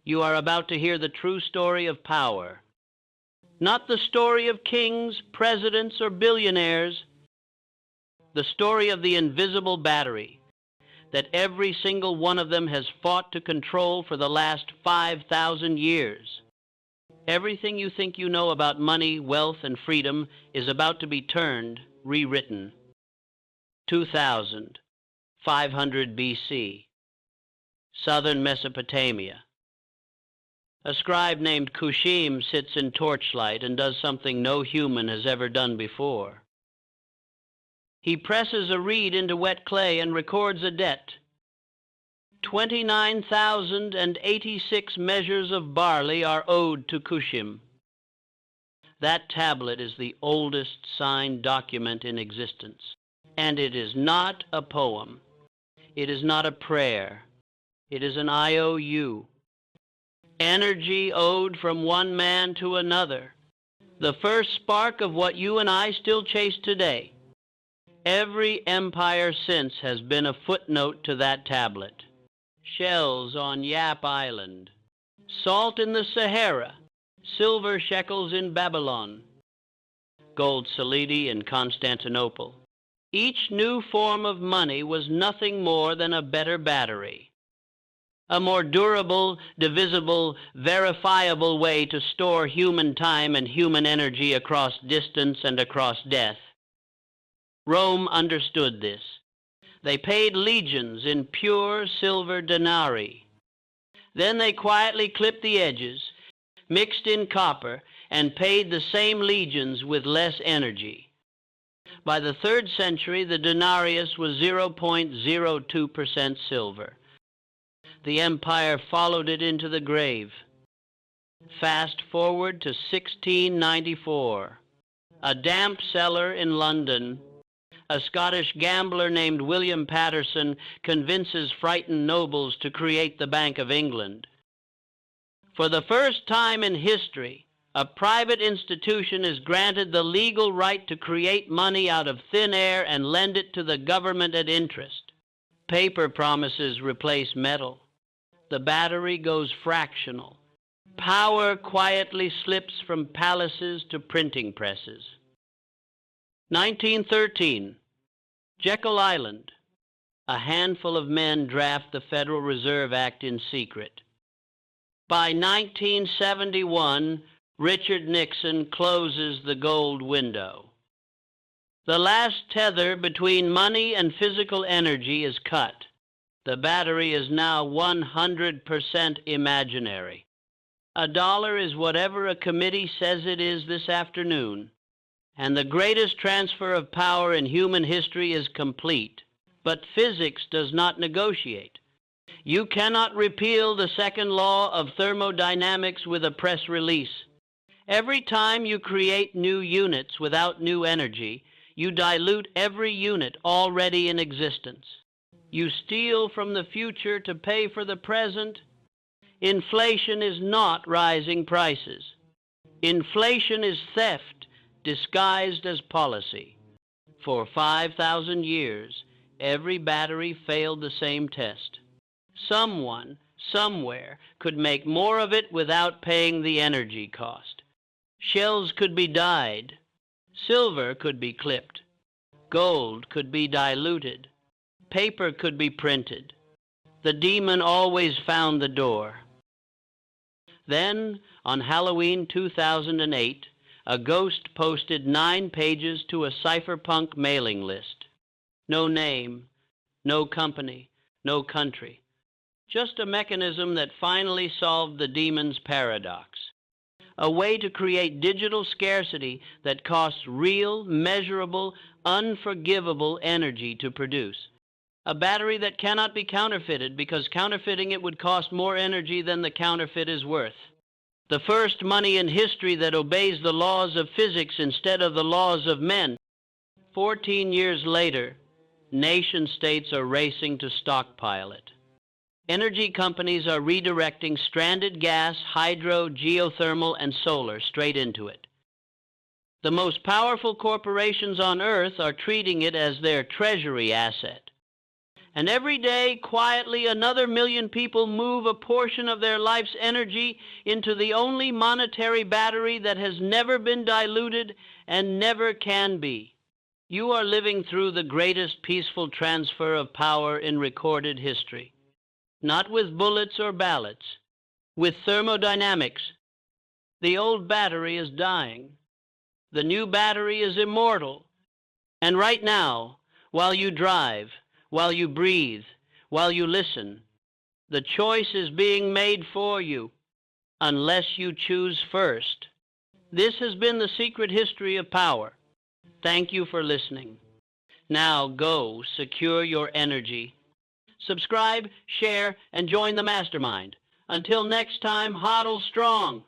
You are about to hear the true story of power. Not the story of kings, presidents, or billionaires. The story of the invisible battery that every single one of them has fought to control for the last 5,000 years. Everything you think you know about money, wealth, and freedom is about to be turned, rewritten. 2500 BC, southern Mesopotamia. A scribe named Kushim sits in torchlight and does something no human has ever done before. He presses a reed into wet clay and records a debt. 29,086 measures of barley are owed to Kushim. That tablet is the oldest signed document in existence. And it is not a poem. It is not a prayer. It is an IOU. Energy owed from one man to another. The first spark of what you and I still chase today. Every empire since has been a footnote to that tablet. Shells on Yap Island, salt in the Sahara, silver shekels in Babylon, gold salidi in Constantinople. Each new form of money was nothing more than a better battery, a more durable, divisible, verifiable way to store human time and human energy across distance and across death. Rome understood this. They paid legions in pure silver denarii. Then they quietly clipped the edges, mixed in copper, and paid the same legions with less energy. By the 3rd century, the denarius was 0.02% silver. The empire followed it into the grave. Fast forward to 1694. A damp cellar in London. A Scottish gambler named William Patterson convinces frightened nobles to create the Bank of England. For the first time in history, a private institution is granted the legal right to create money out of thin air and lend it to the government at interest. Paper promises replace metal. The battery goes fractional. Power quietly slips from palaces to printing presses. 1913, Jekyll Island. A handful of men draft the Federal Reserve Act in secret. By 1971, Richard Nixon closes the gold window. The last tether between money and physical energy is cut. The battery is now 100% imaginary. A dollar is whatever a committee says it is this afternoon. And the greatest transfer of power in human history is complete. But physics does not negotiate. You cannot repeal the second law of thermodynamics with a press release. Every time you create new units without new energy, you dilute every unit already in existence. You steal from the future to pay for the present. Inflation is not rising prices. Inflation is theft disguised as policy. For 5,000 years, every battery failed the same test. Someone, somewhere, could make more of it without paying the energy cost. Shells could be dyed. Silver could be clipped. Gold could be diluted. Paper could be printed. The demon always found the door. Then, on Halloween 2008, a ghost posted 9 pages to a cypherpunk mailing list. No name, no company, no country. Just a mechanism that finally solved the demon's paradox. A way to create digital scarcity that costs real, measurable, unforgivable energy to produce. A battery that cannot be counterfeited because counterfeiting it would cost more energy than the counterfeit is worth. The first money in history that obeys the laws of physics instead of the laws of men. 14 years later, nation-states are racing to stockpile it. Energy companies are redirecting stranded gas, hydro, geothermal, and solar straight into it. The most powerful corporations on Earth are treating it as their treasury asset. And every day, quietly, another million people move a portion of their life's energy into the only monetary battery that has never been diluted and never can be. You are living through the greatest peaceful transfer of power in recorded history. Not with bullets or ballots, with thermodynamics. The old battery is dying. The new battery is immortal. And right now, while you drive, while you breathe, while you listen, the choice is being made for you, unless you choose first. This has been the secret history of power. Thank you for listening. Now go secure your energy. Subscribe, share, and join the mastermind. Until next time, hodl strong.